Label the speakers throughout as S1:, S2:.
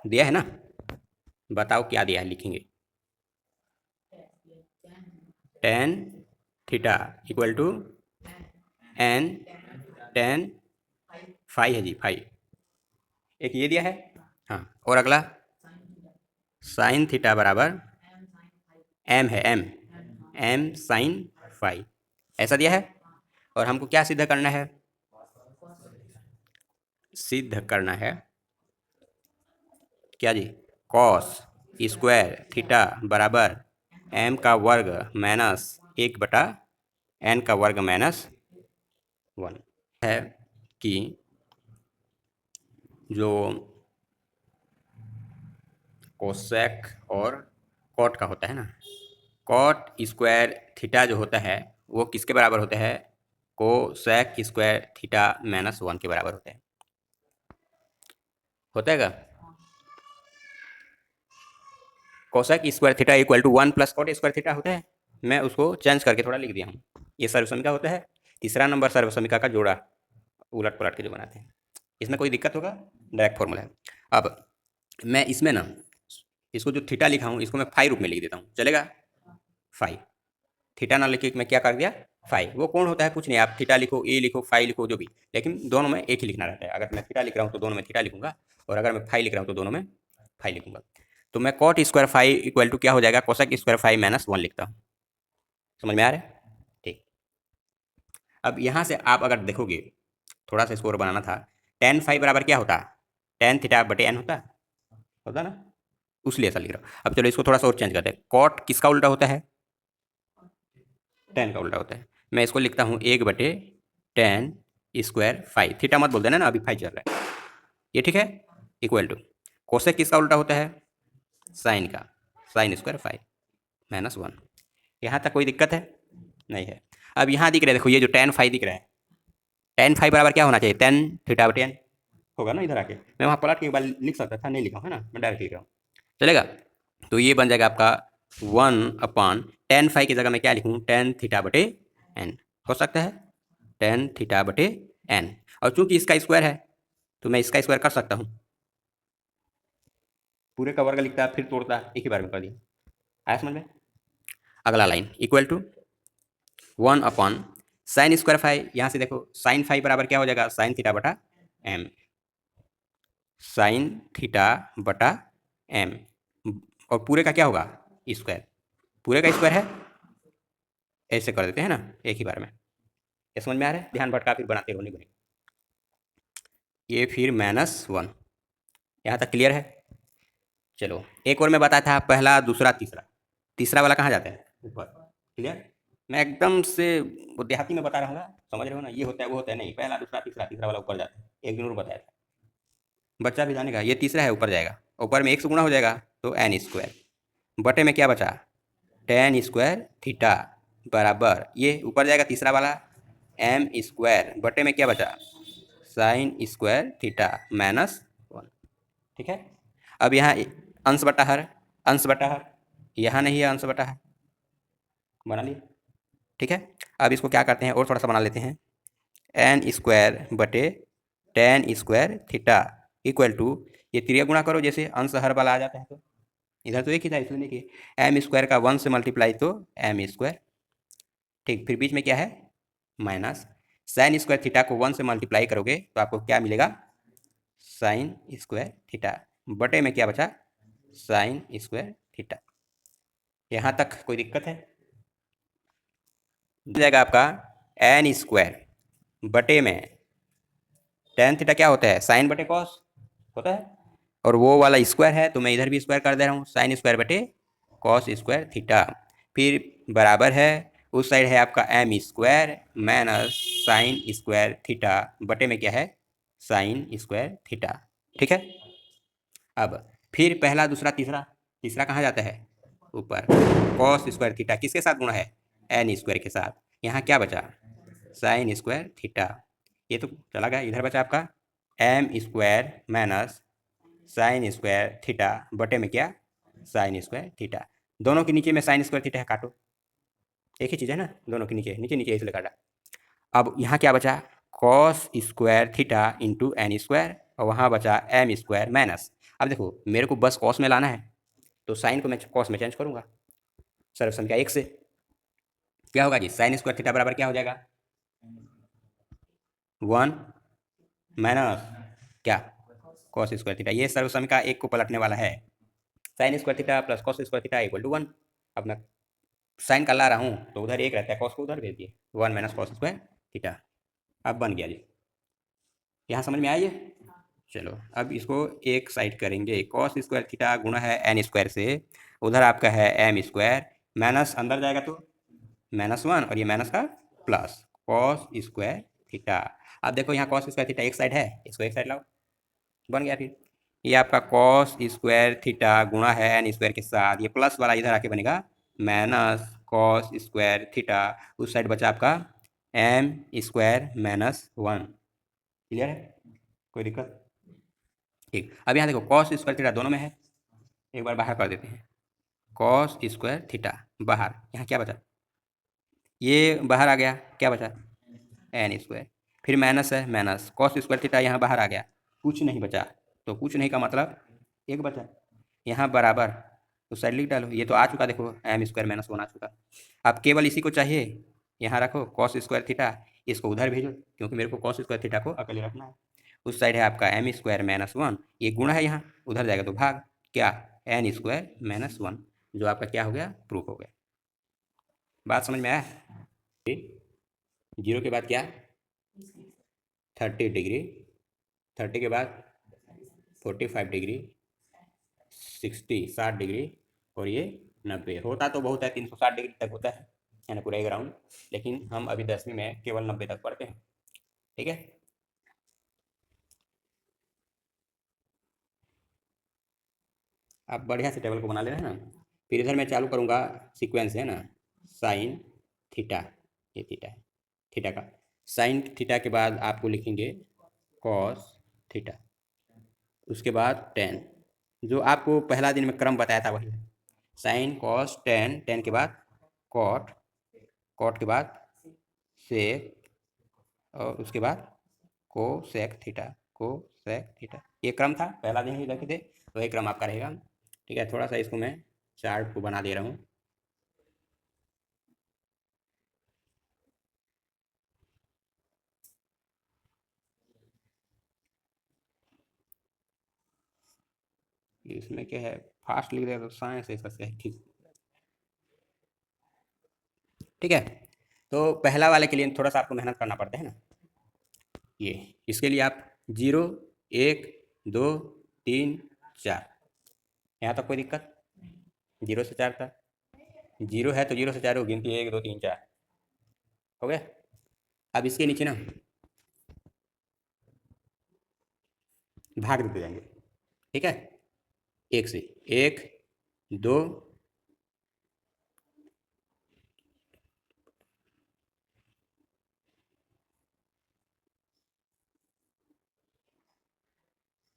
S1: दिया है ना, बताओ क्या दिया है, लिखेंगे। Tan theta equal to N tan five है जी, फाइव। एक ये दिया है। हाँ, और अगला साइन थीटा बराबर एम है, एम एम साइन फाइव, ऐसा दिया है। और हमको क्या सिद्ध करना है? सिद्ध करना है क्या जी? कॉस स्क्वायर थीटा बराबर एम का वर्ग माइनस एक बटा एन का वर्ग माइनस वन है कि जो कोसेक और कॉट का होता है ना, कॉट स्क्वायर थीटा जो होता है वो किसके बराबर होता है? Cosec square theta minus one के बराबर होता है। होता है क्या? Cosec square theta equal to one plus cot square theta होता है। मैं उसको चेंज करके थोड़ा लिख दिया हूँ। ये सर्वसमीका होता है। तीसरा नंबर सर्वसमीका का जोड़ा उलट पलट के जो बनाते हैं। इसमें कोई दिक्कत होगा? डायरेक्ट फॉर्मूला है। अब मैं इसमें ना इसको जो थीटा लिखा हूँ इसको मैं फाइव रूप में लिख देता हूँ, चलेगा? फाइव थीटा ना लिख के मैं क्या कर दिया? फाइव। वो कौन होता है? कुछ नहीं, आप थीटा लिखो, ए लिखो, फाइव लिखो, जो भी, लेकिन दोनों में एक ही लिखना रहता है। अगर मैं थीटा लिख रहा हूँ तो दोनों में थीटा लिखूंगा, और अगर मैं फाइव लिख रहा हूँ तो दोनों में फाइव लिखूंगा। तो मैं cot square five equal to क्या हो जाएगा? Cosec square five minus one लिखता हूँ। समझ में आ रहा है? ठीक। अब यहाँ से आप अगर देखोगे, थोड़ा सा स्कोर बनाना था। टेन फाइव बराबर क्या होता? टेन थीटा बटे एन होता, होता ना, उसलिए ऐसा लिख रहा हूँ। अब चलो इसको थोड़ा सा और चेंज करते हैं। कॉट किसका उल्टा होता है? टेन का उल्टा होता है। मैं इसको लिखता हूँ एक बटे टेन स्क्वायर फाइव, थीटा मत बोल देना ना, अभी फाइव चल रहा है ये, ठीक है? इक्वल टू कोसेक किसका उल्टा होता है? साइन का, sign square five minus one. यहाँ तक कोई दिक्कत है? नहीं है। अब यहाँ दिख रहा है, देखो ये जो टेन फाइव दिख रहा है, टेन फाइव बराबर क्या होना चाहिए? टेन थीटा बटे एन होगा ना। इधर आके मैं वहाँ पलट के एक बार लिख सकता था, नहीं लिखा हूँ, है ना, मैं डायरेक्ट लिख रहा हूँ, चलेगा? तो ये बन जाएगा आपका वन अपॉन टेन फाइव की जगह मैं क्या लिखूँ? टेन थीटा बटे एन हो सकता है, टेन थीटा बटे एन। और चूंकि इसका स्क्वायर है तो मैं इसका स्क्वायर कर सकता हूँ, पूरे का वर्ग लिखता फिर तोड़ता, एक ही बार में कर दिया। आया समझ में? अगला line equal to one upon sine square five. यहाँ से देखो साइन फाइव बराबर क्या हो जाएगा? साइन थीटा बटा एम, साइन थीटा बटा एम। और पूरे का क्या होगा? स्क्वायर, पूरे का स्क्वायर है, ऐसे कर देते हैं ना एक ही बार में। ये समझ में आ रहा है? ध्यान भटका फिर बनाते हो नहीं बनेगा। ये फिर माइनस वन, यहाँ तक क्लियर है? चलो एक और मैं बताया था, पहला दूसरा तीसरा, तीसरा वाला कहाँ जाता है? ऊपर। क्लियर? मैं एकदम से वो देहाती में बता रहा हूँ, समझ रहे हो ना? ये होता है वो होता है नहीं, पहला दूसरा तीसरा, तीसरा वाला ऊपर जाता है। एक दिन और बताया था, बच्चा भी जानेगा। ये तीसरा है, ऊपर जाएगा, ऊपर में एक से गुणा हो जाएगा तो एन स्क्वायर, बटे में क्या बचा? टेन स्क्वायर थीटा बराबर ये ऊपर जाएगा तीसरा वाला एम स्क्वायर, बटे में क्या बचा? Sign square theta minus one. ठीक है? अब यहाँ अंश बटा हर, अंश बटा हर, यहाँ नहीं है अंश बटा हर, बना लिया। ठीक है? अब इसको क्या करते हैं और थोड़ा सा बना लेते हैं। एन स्क्वायर बटे tan square theta equal to, ये त्रिया गुणा करो, जैसे अंश हर वाला आ जाता है तो इधर तो एक ही था इसलिए नहीं कि एम स्क्वायर का वन से मल्टीप्लाई तो एम स्क्वायर, ठीक, फिर बीच में क्या है? माइनस साइन स्क्वायर थीटा को वन से मल्टीप्लाई करोगे तो आपको क्या मिलेगा? साइन स्क्वायर थीटा, बटे में क्या बचा? Sign square theta. यहाँ तक कोई दिक्कत है? जाएगा आपका एन स्क्वायर बटे में टेन थीटा क्या होता है? साइन बटे कॉस होता है, और वो वाला स्क्वायर है तो मैं इधर भी स्क्वायर कर दे रहा हूँ, साइन स्क्वायर बटे कॉस स्क्वायर थीटा, फिर बराबर है उस साइड है आपका M square minus sine square theta, बटे में क्या है? Sine square theta. ठीक है? अब फिर पहला दूसरा तीसरा, तीसरा कहाँ जाता है? ऊपर। कॉस स्क्वायर थीटा किसके साथ गुणा है? एन स्क्वायर के साथ। यहाँ क्या बचा? साइन स्क्वायर थीटा, ये तो चला गया, इधर बचा आपका M square minus sine square theta, बटे में क्या? Sine square theta. दोनों के नीचे में साइन स्क्वायर थीटा है, काटो, एक ही चीज़ है ना, दोनों के नीचे नीचे नीचे इसलिए काटा। अब यहाँ क्या बचा? Cos square theta into N square, और वहाँ बचा एम स्क्वायर माइनस, अब देखो मेरे को बस कॉस में लाना है, तो साइन को मैं कॉस में चेंज करूँगा सर्व संख्या 1 से। क्या होगा जी, साइन स्क्वायर थीटा बराबर क्या हो जाएगा, 1 माइनस क्या, कॉस स्क्वायर थीटा। ये सर्व संख्या 1 को पलटने वाला है। Sine square theta plus cos square theta equal to 1। अब मैं साइन का ला रहा हूँ तो उधर 1 रहता है, कॉस को उधर भेज दिए, 1 माइनस कॉस स्क्वायर थीटा। अब बन गया जी, यहाँ समझ में आइए। चलो अब इसको एक साइड करेंगे, कॉस स्क्वायर थीटा गुणा है एन स्क्वायर से, उधर आपका है एम स्क्वायर, माइनस अंदर जाएगा तो -1 और ये माइनस का प्लस कॉस स्क्वायर थीटा। अब देखो यहाँ कॉस स्क्वायर थीटा एक साइड है, इसको एक साइड लाओ, बन गया। फिर ये आपका कॉस स्क्वायर थीटा गुणा है एन स्क्वायर के साथ, ये प्लस वाला इधर आके बनेगा माइनस कॉस स्क्वायर थीटा, उस साइड बचा आपका एम स्क्वायर -1। क्लियर है, कोई दिक्कत? ठीक, अब यहाँ देखो कॉस स्क्वायर थीटा दोनों में है, एक बार बाहर कर देते हैं, कॉस स्क्वायर थीटा बाहर, यहाँ क्या बचा, ये बाहर आ गया, क्या बचा एन स्क्वायर, फिर माइनस है माइनस कॉस स्क्वायर थीटा यहाँ बाहर आ गया, कुछ नहीं बचा, तो कुछ नहीं का मतलब एक बचा, यहाँ बराबर उस साइड लिख डालो, ये तो आ चुका देखो एम स्क्वायर -1 आ चुका। अब केवल इसी को चाहिए, यहाँ रखो कॉस स्क्वायर थीटा, इसको उधर भेजो क्योंकि मेरे को कॉस स्क्वायर थीटा को अकेले रखना है। उस साइड है आपका एम स्क्वायर -1, ये गुणा है यहाँ, उधर जाएगा तो भाग, क्या एन स्क्वायर -1, जो आपका क्या हो गया, प्रूफ हो गया। बात समझ में आया? जीरो के बाद क्या, 30 डिग्री, 30 के बाद 45 डिग्री, 60 डिग्री, और ये 90। होता तो बहुत है, 360 डिग्री तक होता है, यानी पूरा एक राउंड, लेकिन हम अभी 10वीं में केवल 90 तक पढ़ते हैं। ठीक है, आप बढ़िया से टेबल को बना ले रहे हैं ना। फिर इधर मैं चालू करूँगा, सीक्वेंस है ना, साइन थीटा, ये थीटा है, थीटा का साइन थीटा के बाद आपको लिखेंगे कॉस थीटा, उसके बाद टेन, जो आपको पहला दिन में क्रम बताया था वही, साइन कॉस टेन, टेन के बाद कॉट, कॉट के बाद सेक, और उसके बाद को सेक थीटा, को सेक थीटा। ये क्रम था, पहला दिन ही रखे थे, वही क्रम आपका रहेगा। ठीक है, थोड़ा सा इसको मैं चार्ट को बना दे रहा हूँ। इसमें क्या है, फास्ट लिख देगा तो साइंस ऐसा सही, ठीक। ठीक है, तो पहला वाले के लिए थोड़ा सा आपको मेहनत करना पड़ता है ना, ये इसके लिए आप 0 1 2 3 4, यहाँ तक कोई दिक्कत, 0 से 4 तक, 0 है तो 0 से 4 हो, गिनती 1 2 3 4 हो गया। अब इसके नीचे ना भाग देते जाएंगे। ठीक है, 1 से 1 2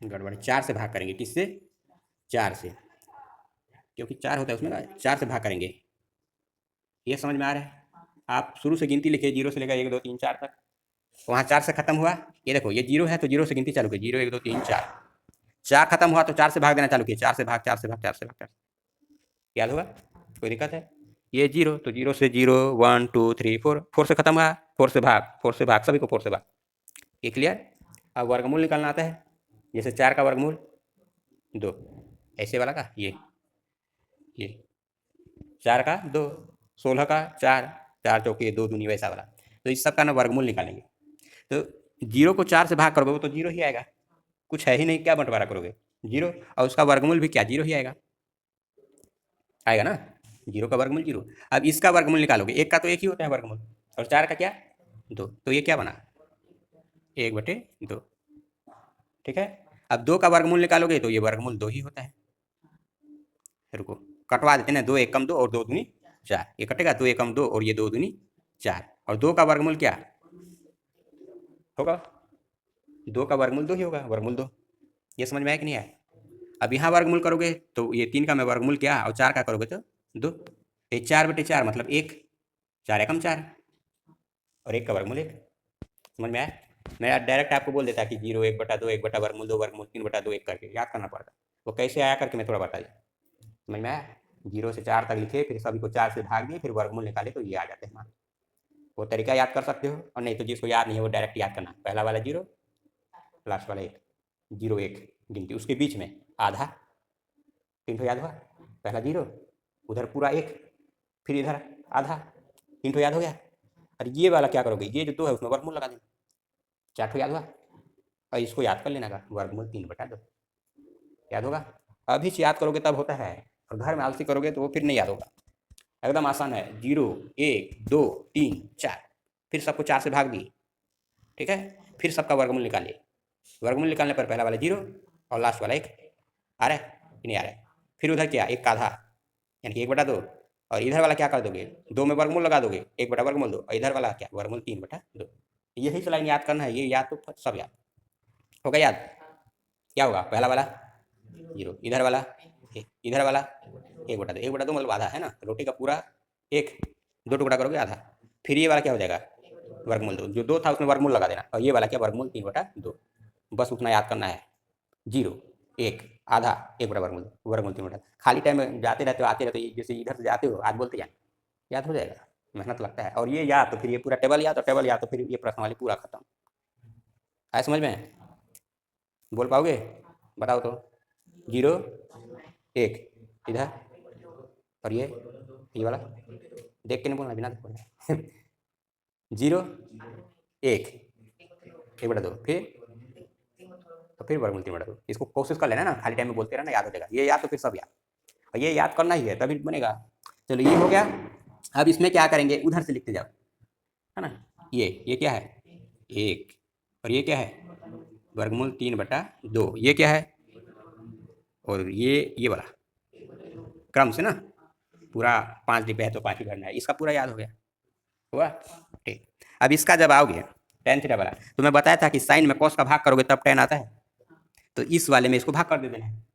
S1: गड़बड़, 4 से भाग करेंगे, किससे, 4 से, क्योंकि 4 होता है उसमें ना, 4 से भाग करेंगे। ये समझ में आ रहा है? आप शुरू से गिनती लिखिए, 0 से लेकर 1 2 3 4 तक, वहाँ 4 से खत्म हुआ, ये देखो ये 0 है तो 0 से गिनती चालू की, 0 1 2 3 4, 4 खत्म हुआ तो 4 से भाग देना चालू किए, 4 से भाग 4 से भाग 4 से भाग 4, याद होगा, कोई दिक्कत है? ये 0 तो 0 से 0 1 2 3 4, 4 से खत्म हुआ, 4 से भाग, 4 से भाग, सभी को 4 से भाग, ये क्लियर। अब वर्गमूल निकालना आता है, जैसे 4 का वर्गमूल 2, ऐसे वाला का ये 4 का 2, 16 का 4, 4 चौके 2 दूनी, वैसा वाला। तो इस सब का ना वर्गमूल निकालेंगे, तो 0 को 4 से भाग करोगे वो तो 0 ही आएगा, कुछ है ही नहीं, क्या बंटवारा करोगे, 0, और उसका वर्गमूल भी क्या 0 ही आएगा, आएगा ना, 0 का वर्गमूल 0। अब इसका वर्गमूल निकालोगे, 1 का तो 1 ही होता है वर्गमूल, और 4 का क्या 2, तो ये क्या बना 1/2। ठीक है, अब 2 का वर्गमूल निकालोगे तो ये वर्गमूल 2 ही होता है। रुको कटवा देते ना, 2 एकम 2 और 2 दूनी 4, ये कटेगा, 2 एकम 2 और ये 2 दूनी 4, और 2 का वर्गमूल क्या होगा, 2 का वर्गमूल 2 ही होगा, वर्गमूल 2। ये समझ में आया कि नहीं आया? अब यहाँ वर्गमूल करोगे तो ये 3 का मैं वर्गमूल क्या, और 4 का करोगे तो 2, ये 4/4 मतलब 1, 4 एकम 4, और 1 का वर्गमूल 1। समझ में आया? मैं डायरेक्ट आपको बोल देता कि 0 1/2 1/2 वर्गमूल 2 वर्गमूल 3/2 1 करके याद करना पड़ता, वो कैसे आया करके मैं थोड़ा बता दूँ, समझ में आया? 0 से 4 तक लिखे, फिर सभी को 4 से भाग दिए, फिर वर्गमूल निकाले तो ये आ जाते हैं मान। वो तरीका याद कर सकते हो, और नहीं तो जिसको याद नहीं है वो डायरेक्ट याद करना, पहला वाला 0, लास्ट वाला 1, 0 1 गिनती, उसके बीच में आधा, 3 ठो याद हुआ, पहला 0, उधर पूरा 1, फिर इधर आधा, 3 ठो याद हो गया। और ये वाला क्या करोगे, ये जो 2 है उसमें वर्गमूल लगा देना, 4 ठो याद हुआ। और इसको याद कर लेना का वर्गमूल 3/2 याद होगा। अभी से याद करोगे तब होता है, और घर में आलसी करोगे तो वो फिर नहीं याद होगा। एकदम आसान है, 0 1 2 3 4, फिर सबको 4 से भाग दिए, ठीक है, फिर सबका वर्गमूल निकालिए। वर्गमूल निकालने पर पहला वाला 0 और लास्ट वाला 1 आ रहा है कि नहीं आ रहा है। फिर उधर क्या, 1 का आधा यानी कि 1/2, और इधर वाला क्या कर दोगे, 2 में वर्गमूल लगा दोगे, 1/2 और इधर वाला क्या, वर्गमूल 3/2। यही से लाइन याद करना है, ये याद तो सब याद होगा। याद क्या होगा, पहला वाला 0, इधर वाला 1, इधर वाला 1/2, 1/2 मतलब आधा है ना, रोटी का पूरा 1, 2 टुकड़ा करोगे आधा। फिर ये वाला क्या हो जाएगा, वर्गमूल 2, जो 2 था उसमें वर्गमूल लगा देना, और ये वाला क्या, वर्गमूल 3/2। बस उतना याद करना है, 0 1 आधा, 1/2 वर्गमूल 3/2। खाली टाइम में जाते रहते हो आते रहते हो, जैसे इधर से जाते हो आज बोलते जाए, याद हो जाएगा, मेहनत लगता है। और ये याद तो फिर ये पूरा टेबल याद, और टेबल याद तो फिर ये प्रश्न वाली पूरा खत्म। आए समझ में, बोल पाओगे, बताओ तो। 0 1 इधर, और ये वाला देख के नहीं बोलना, बिना देख बोलना। 0 1 1/2, फिर वर्गमूल 3/2। इसको कोशिश कर लेना ना, खाली टाइम में बोलते रहना, याद हो जाएगा। ये याद तो फिर सब याद, और ये याद करना ही है तभी बनेगा। चलो ये हो गया। अब इसमें क्या करेंगे, उधर से लिखते जाओ, है ना। ये क्या है, 1, और ये क्या है, वर्गमूल 3/2। ये क्या है, और ये वाला क्रम से ना, पूरा 5 डिब्बे है तो 5 ही भरना है। इसका पूरा याद हो गया, हुआ ठीक। अब इसका जब आओगे टेन थीटा वाला, तो मैं बताया था कि साइन में कॉस का भाग करोगे तब टेन आता है, तो इस वाले में इसको भाग कर दे देना है।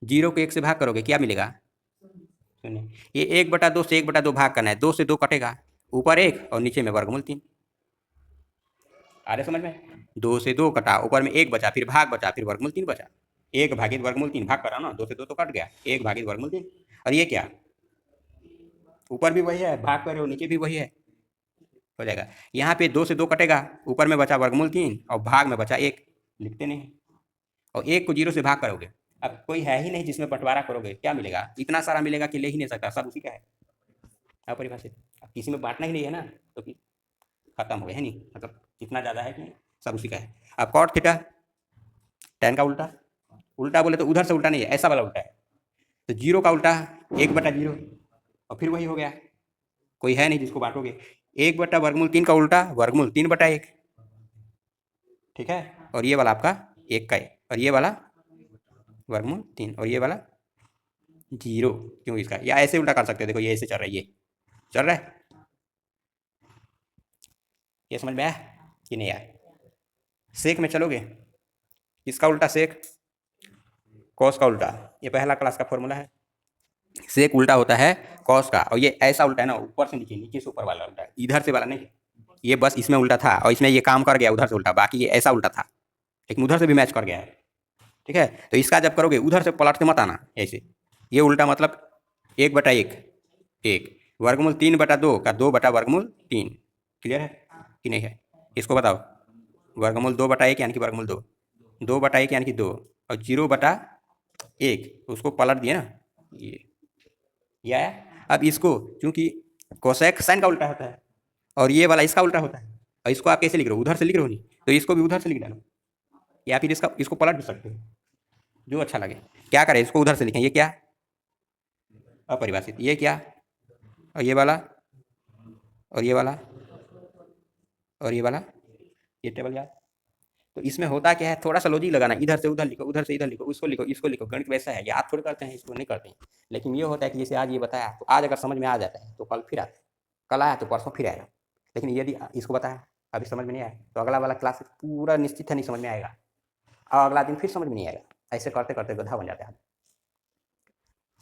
S1: 0 को 1 से भाग करोगे क्या मिलेगा, सुनिए, ये 1/2 से 1/2 भाग करना है, 2 से 2 कटेगा, ऊपर 1 और नीचे में वर्गमूल 3। आ रहे समझ में, 2 से 2 कटा, ऊपर में 1 बचा, फिर भाग बचा, फिर वर्गमूल 3 बचा। 1 भागित वर्गमूल 3 भाग करा ना, 2 से 2 तो कट गया, 1 भागित वर्गमूल 3। और ये क्या, ऊपर भी वही है, भाग करे हो नीचे भी वही है, हो जाएगा। यहाँ पे 2 से 2 कटेगा, ऊपर में बचा वर्गमूल 3 और भाग में बचा 1, लिखते नहीं, और 1 को 0 से भाग करोगे। अब कोई है ही नहीं जिसमें बंटवारा करोगे, क्या मिलेगा, इतना सारा मिलेगा कि ले ही नहीं सकता, सब उसी का है, अपरिभाषित। अब किसी में बांटना ही नहीं है ना, तो खत्म हो गया है नहीं, मतलब इतना ज़्यादा है कि सब उसी का है। अब कॉट थीटा, टेन का उल्टा, उल्टा बोले तो उधर से उल्टा नहीं है, ऐसा वाला उल्टा है, तो 0 का उल्टा 1/0, और फिर वही हो गया, कोई है नहीं जिसको बांटोगे। 1/वर्गमूल 3 का उल्टा वर्गमूल 3/1, ठीक है। और ये वाला आपका 1 का 1, और ये वाला वर्गमूल 3, और ये वाला 0, क्यों इसका, या ऐसे उल्टा कर सकते हो, देखो ये ऐसे चल रहा है, ये चल रहा है, ये समझ में आया कि नहीं आया। सेक में चलोगे, इसका उल्टा सेक, कॉस का उल्टा, ये पहला क्लास का फॉर्मूला है, सेक उल्टा होता है कॉस का, और ये ऐसा उल्टा है ना, ऊपर से नीचे, नीचे से ऊपर वाला उल्टा है, इधर से वाला नहीं। ये बस इसमें उल्टा था और इसमें ये काम कर गया उधर से उल्टा, बाकी ये ऐसा उल्टा था लेकिन उधर से भी मैच कर गया है, ठीक है। तो इसका जब करोगे उधर से पलट के मत आना ऐसे, ये उल्टा मतलब 1/1, 1 वर्गमूल 3/2 का 2/वर्गमूल 3, क्लियर है कि नहीं है। इसको बताओ, वर्गमूल 2/1 यानी कि वर्गमूल 2, 2/1 यानी कि 2, और 0/1 उसको पलट दिए ना, ये आया। अब इसको चूंकि कोसेक साइन का उल्टा होता है और ये वाला इसका उल्टा होता है, और इसको आप कैसे लिख रहे हो, उधर से लिख रहे हो नहीं, तो इसको भी उधर से लिख डालो, या फिर इसको पलट भी सकते हो, जो अच्छा लगे। क्या करें, इसको उधर से लिखें, ये क्या, अपरिभाषित, ये क्या, और ये वाला, और ये वाला, और ये वाला, ये टेबल याद। तो इसमें होता क्या है, थोड़ा सा लॉजिक लगाना, इधर से उधर लिखो, उधर से इधर लिखो, उसको लिखो, इसको लिखो, गणित वैसा है, याद थोड़ी करते हैं, इसको नहीं करते हैं। लेकिन ये होता है कि जैसे आज ये बताया तो आज अगर समझ में आ जाता है तो कल फिर आता है, कल आया तो परसों फिर आएगा। लेकिन यदि इसको बताया अभी समझ में नहीं आया तो अगला वाला क्लास पूरा निश्चित है नहीं समझ में आएगा, और अगला दिन फिर समझ में नहीं आएगा, ऐसे करते करते गधा बन जाता है।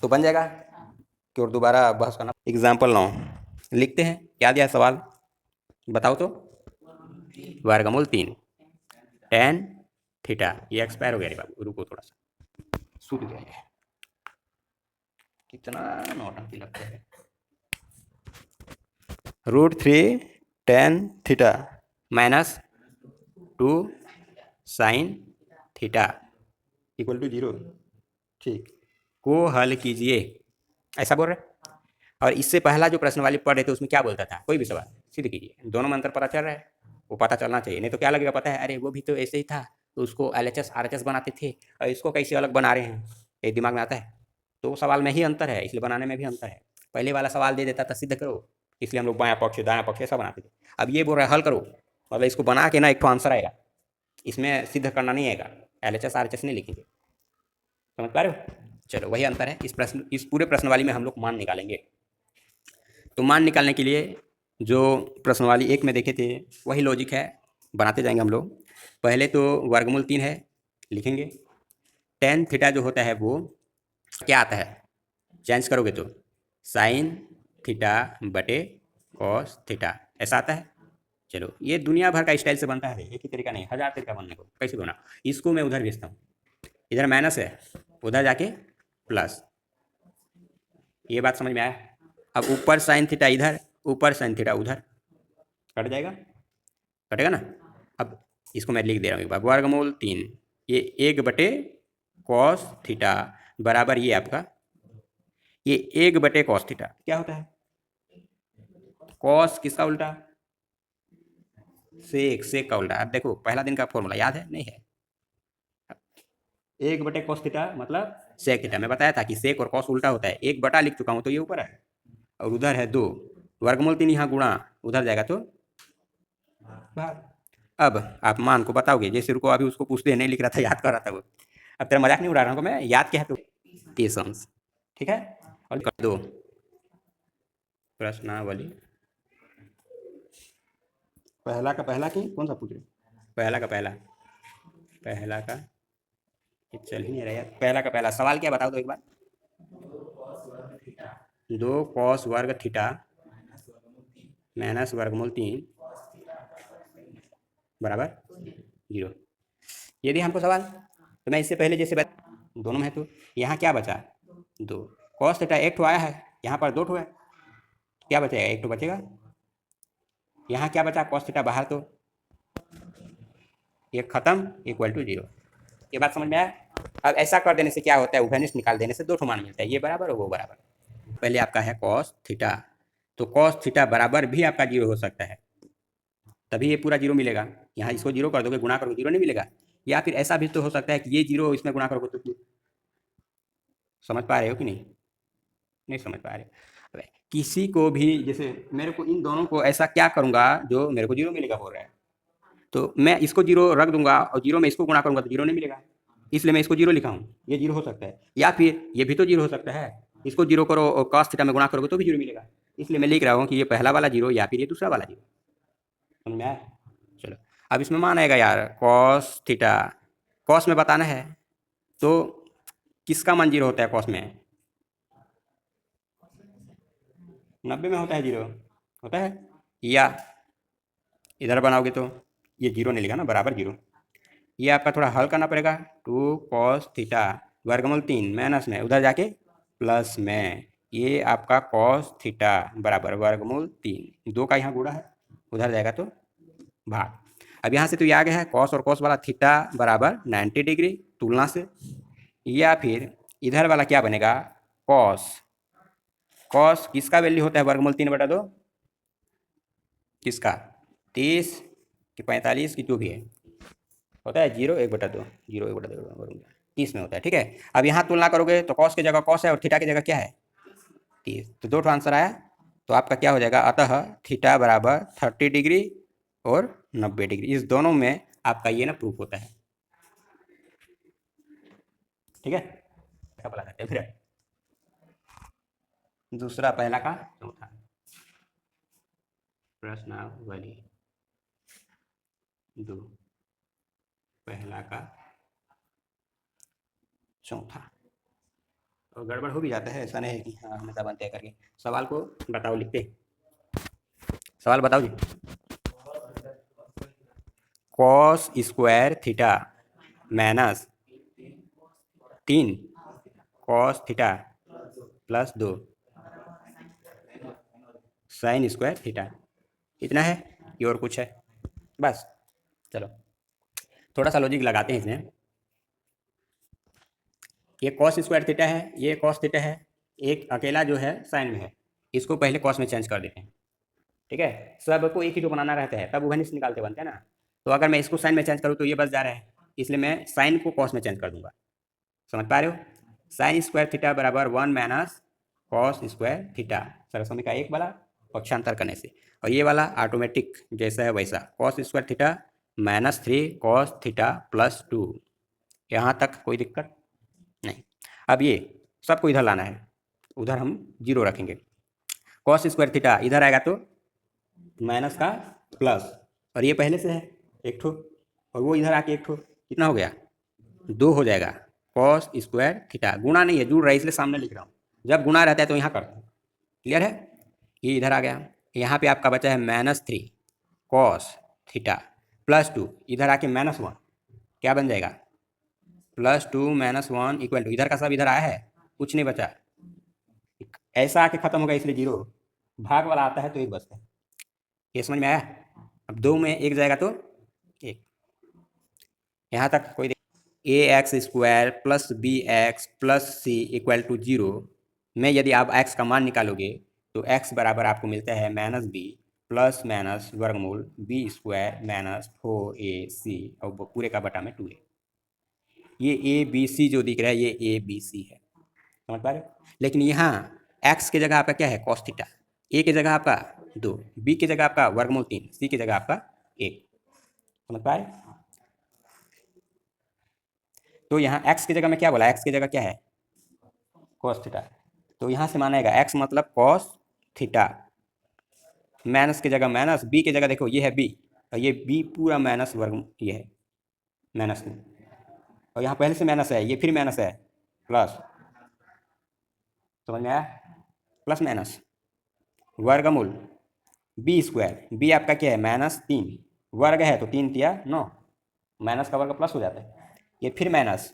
S1: तो बन जाएगा कि और दोबारा बहस करना। एग्जाम्पल 9 लिखते हैं, क्या दिया सवाल बताओ तो, वर्गमूल 3 टेन थीटा, ये एक्सपायर हो गया रे बाबू, रुको थोड़ा सा, सूत्र दिया है, कितना नौटंकी लगता है। √3 tan theta minus 2 sin theta equal to 0। ठीक, को हल कीजिए, ऐसा बोल रहे। और इससे पहला जो प्रश्न वाली पढ़ रहे थे उसमें क्या बोलता था, कोई भी सवाल सीधे कीजिए, दोनों में अंतर पता चल रहा है, वो पता चलना चाहिए, नहीं तो क्या लगेगा पता है, अरे वो भी तो ऐसे ही था, तो उसको LHS RHS बनाते थे और इसको कैसे अलग बना रहे हैं, ये दिमाग में आता है। तो वो सवाल में ही अंतर है, इसलिए बनाने में भी अंतर है। पहले वाला सवाल दे देता था सिद्ध करो, इसलिए हम लोग बायां पक्ष दायां पक्ष ऐसा बनाते थे। अब ये बोल रहा है हल करो, मतलब इसको बना के ना एक तो आंसर आएगा, इसमें सिद्ध करना नहीं आएगा, LHS RHS नहीं लिखेंगे, समझ पा रहे हो। चलो वही अंतर है, इस पूरे प्रश्नवाली में हम लोग मान निकालेंगे। तो मान निकालने के लिए जो प्रश्नवाली 1 में देखे थे वही लॉजिक है, बनाते जाएंगे हम लोग। पहले तो वर्गमूल 3 है, लिखेंगे। tan थीटा जो होता है वो क्या आता है, चेंज करोगे तो sin थीटा बटे cos थीटा, ऐसा आता है। चलो ये दुनिया भर का स्टाइल से बनता है, एक ही तरीका नहीं, 1000 तरीका बनने को, कैसे बना। इसको मैं उधर भेजता हूँ, इधर माइनस है, उधर जाके प्लस, ये बात समझ में आया। अब ऊपर साइन थीटा इधर, ऊपर साइन थीटा उधर, कट जाएगा, कटेगा ना। अब इसको मैं लिख दे रहा हूँ एक बार, वर्गमूल 3, ये 1 बटे कॉस थीटा बराबर ये आपका, ये 1 बटे कॉस थीटा क्या होता है, कॉस किसका उल्टा, सेक का उल्टा। अब देखो पहला दिन का फॉर्मूला याद है, नहीं है। 1 बटे कॉस थीटा मतलब सेक थीटा, मैं बताया था कि सेक और कॉस उल्टा होता है, 1 बटा लिख चुका हूँ तो ये ऊपर है और उधर है 2, वर्गमूल 3 यहाँ गुणा उधर जाएगा तो भाग। अब आप मान को बताओगे, जैसे रुको अभी उसको पूछते नहीं लिख रहा था, याद कर रहा था वो। अब तेरा मजाक नहीं उड़ा रहा हूँ मैं, याद क्या है तो 30 अंश, ठीक है। और कर दो प्रश्नावली, पहला का पहला की कौन सा पूछ रहे, पहला का पहला, पहला का चल ही नहीं रहा यार, पहला का पहला सवाल क्या बताओ तो एक बार। 2 कॉस वर्ग थीटा माइनस वर्गमूल 3 बराबर 0, ये दिया हमको सवाल। तो मैं इससे पहले जैसे दोनों में है तो यहाँ क्या बचा, 2 कॉस थीटा, एक ठो आया है, यहाँ पर 2 ठो है, क्या बचेगा, एक ठो बचेगा। यहाँ क्या बचा, कॉस थीटा बाहर, तो ये खत्म इक्वल टू 0, ये बात समझ में आया। अब ऐसा कर देने से क्या होता है, उभयनिष्ठ निकाल देने से 2 ठो मान मिलता है, ये बराबर और वो बराबर। पहले आपका है कॉस थीटा, तो कॉस थीटा बराबर भी आपका 0 हो सकता है, तभी ये पूरा 0 मिलेगा। यहाँ इसको 0 कर दोगे, गुणा करोगे 0 नहीं मिलेगा। या फिर ऐसा भी तो हो सकता है कि ये 0 इसमें गुणा करोगे तो, समझ पा रहे हो कि नहीं, नहीं समझ पा रहे। किसी को भी जैसे मेरे को इन दोनों को ऐसा क्या करूंगा जो मेरे को 0 मिलेगा बोल रहा है, तो मैं इसको 0 रख दूंगा और 0 में इसको गुणा करूंगा तो 0 नहीं मिलेगा, इसलिए मैं इसको 0 लिखा हूँ, ये 0 हो सकता है। या फिर ये भी तो 0 हो सकता है, इसको 0 करो और कॉस थीटा में गुणा करोगे तो भी 0 मिलेगा, इसलिए मैं लिख रहा हूँ कि ये पहला वाला 0 या फिर ये दूसरा वाला 0, समझ में आया। चलो अब इसमें मान आएगा यार, कॉस थीटा, कॉस में बताना है तो किसका मान 0 होता है कॉस में, 90 में होता है 0, होता है। या इधर बनाओगे तो ये 0 नहीं लिखा ना, बराबर 0, ये आपका थोड़ा हल करना पड़ेगा। 2 कॉस थीटा वर्गमूल 3 माइनस में उधर जाके प्लस में, ये आपका कॉस थीटा बराबर वर्गमूल 3, 2 का यहाँ गुणा है, उधर जाएगा तो भाग। अब यहाँ से तो ये आ गया है कॉस और कॉस वाला थीटा बराबर 90 डिग्री तुलना से, या फिर इधर वाला क्या बनेगा, कॉस, कॉस किसका वैल्यू होता है वर्गमूल 3/2, किसका, 30 कि 45 की जो भी है, होता है 0 1/2, 0 1/2 30 में होता है, ठीक है। अब यहाँ तुलना करोगे तो कॉस की जगह कॉस है और थीटा की जगह क्या है 30, तो 2 आंसर आया। तो आपका क्या हो जाएगा, अतः थीटा बराबर 30 डिग्री और 90 डिग्री, इस दोनों में आपका ये ना प्रूफ होता है, ठीक है। ऐसा बोला जाता है। फिर दूसरा पहला का चौथा प्रश्नावली 2, पहला का चौथा, और गड़बड़ हो भी जाता है, ऐसा नहीं है कि हाँ हमेशा बनते करके। सवाल को बताओ, लिखते सवाल बताओ जी। Cos square theta minus 3 cos theta plus 2 sine square theta. इतना है कि और कुछ है? बस। चलो थोड़ा सा लॉजिक लगाते हैं इसमें। ये कॉस स्क्वायर थीटा है, ये कॉस थीटा है, एक अकेला जो है साइन में है, इसको पहले कॉस में चेंज कर देते हैं। ठीक है, सबको एक ही तो बनाना रहता है, तब उभयनिष्ठ निकालते बनते हैं ना। तो अगर मैं इसको साइन में चेंज करूँ तो ये बच जा रहा है, इसलिए मैं साइन को कॉस में चेंज कर दूंगा। समझ पा रहे हो? साइन स्क्वायर थीटा बराबर 1 माइनस कॉस स्क्वायर थीटा, सरसमी का एक वाला पक्षांतर करने से, और ये वाला ऑटोमेटिक जैसा है वैसा, cos square theta minus 3 cos theta plus 2। यहाँ तक कोई दिक्कत नहीं। अब ये सबको इधर लाना है, उधर हम 0 रखेंगे। कॉस स्क्वायर थीटा इधर आएगा तो माइनस का प्लस, और ये पहले से है एक ठो, और वो इधर आके एक ठो, कितना हो गया? 2 हो जाएगा। कॉस स्क्वायर थीटा गुणा नहीं है, जुड़ रहा है इसलिए सामने लिख रहा हूँ, जब गुणा रहता है तो यहाँ करता हूँ। क्लियर है? ये इधर आ गया, यहाँ पे आपका बचा है -3 कॉस थीटा प्लस 2, इधर आके -1, क्या बन जाएगा? +2 -1 इक्वल टू, इधर का सब इधर आया है, कुछ नहीं बचा, ऐसा आके खत्म होगा इसलिए 0, भाग वाला आता है तो 1 बचता है। ये समझ में आया? अब 2 में 1 जाएगा तो 1। यहाँ तक कोई ax² plus bx plus c equal to 0 में यदि आप x का मान निकालोगे तो x बराबर आपको मिलता है -b प्लस माइनस वर्गमूल b² माइनस 4ac और पूरे का बटा में 2a। ये ABC जो दिख रहा है ये ABC है, समझ पा रहे हो? लेकिन यहाँ x की जगह आपका क्या है? cos थीटा, a की जगह आपका 2, b की जगह आपका वर्गमूल 3, c की जगह आपका 1। समझ पा रहे? तो यहाँ x की जगह में क्या बोला? x की जगह क्या है? cos theta. तो यहाँ से मानेगा x मतलब cos थीटा, माइनस की जगह माइनस, b की जगह देखो ये है b, और ये b पूरा माइनस वर्ग, ये है माइनस में, और यहाँ पहले से माइनस है, ये फिर माइनस है, प्लस। समझ में आया? प्लस माइनस वर्गमूल b², b आपका क्या है? -3, वर्ग है तो 3 तिया 9, माइनस का वर्ग प्लस हो जाता है, ये फिर माइनस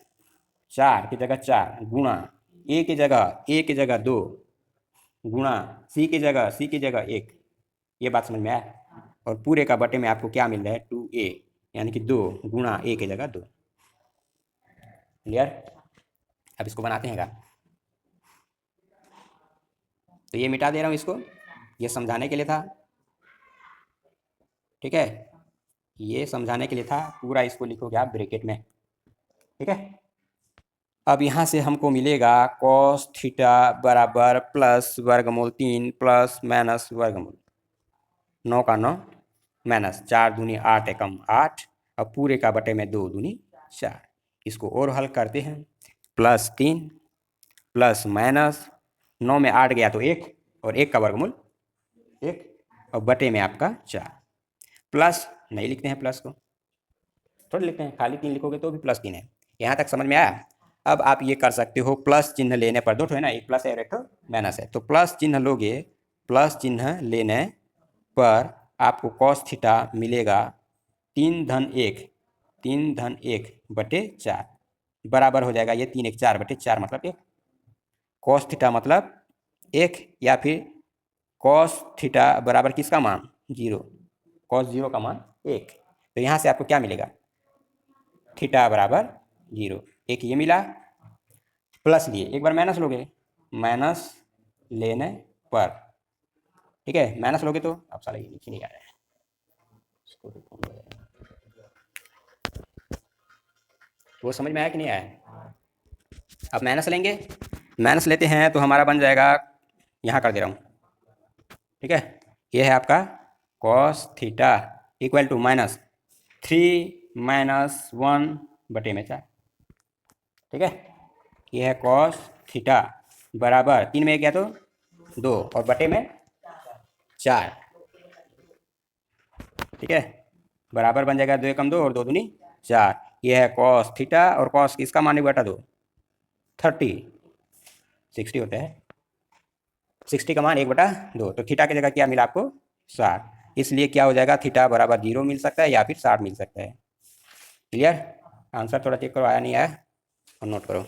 S1: 4 की जगह 4 गुणा a की जगह 2 गुणा c की जगह 1। ये बात समझ में आया? और पूरे का बटे में आपको क्या मिल रहा है? 2a, यानी कि 2 गुणा a की जगह 2। क्लियर? अब इसको बनाते हैं का, तो ये मिटा दे रहा हूँ इसको, ये समझाने के लिए था। ठीक है, ये समझाने के लिए था, पूरा इसको लिखोगे आप ब्रैकेट में। ठीक है, अब यहाँ से हमको मिलेगा cos थीटा बराबर प्लस वर्गमूल 3 प्लस माइनस वर्गमूल 9 का 9 माइनस 4 दूनी 8 एकम 8, और पूरे का बटे में 2 दूनी 4। इसको और हल करते हैं, +3 प्लस माइनस 9 में 8 गया तो 1, और 1 का वर्गमूल 1, और बटे में आपका 4, प्लस नहीं लिखते हैं, प्लस को थोड़ा लिखते हैं, खाली 3 लिखोगे तो भी +3 है। यहाँ तक समझ में आया? अब आप ये कर सकते हो, प्लस चिन्ह लेने पर, दो ठो है ना, एक प्लस है और एक माइनस है, तो प्लस चिन्ह लोगे, प्लस चिन्ह लेने पर आपको cos थीटा मिलेगा 3 बटे 4 बराबर हो जाएगा, ये 3 1 4 बटे 4 मतलब 1। cos थीटा मतलब 1, या फिर cos थीटा बराबर किसका मान? 0, cos 0 का मान 1। तो यहाँ से आपको क्या मिलेगा? थीटा बराबर 0, एक ये मिला, प्लस लिए एक बार माइनस लोगे, माइनस लेने पर, ठीक है, माइनस लोगे तो अब साला ये नीचे नहीं आ रहा है, वो समझ में आया कि नहीं आया? अब माइनस लेंगे, माइनस लेते हैं तो हमारा बन जाएगा, यहाँ कर दे रहा हूँ, ठीक है, ये है आपका cos थीटा इक्वल टू -3 - 1 बटे में 4। ठीक है, ये है cos थीटा बराबर 3 में गया तो 2, और बटे में 4। ठीक है, बराबर बन जाएगा 2 एकम 2 और 2 दूनी 4। ये है cos थीटा, और cos किसका मान बटा 2? 30, 60 होता है, 60 का मान 1/2, तो थीटा की जगह क्या मिला आपको? 60, इसलिए क्या हो जाएगा? थीटा बराबर 0 मिल सकता है या फिर 60 मिल सकता है। क्लियर? आंसर थोड़ा चेक करो, आया नहीं आया, और नोट करो।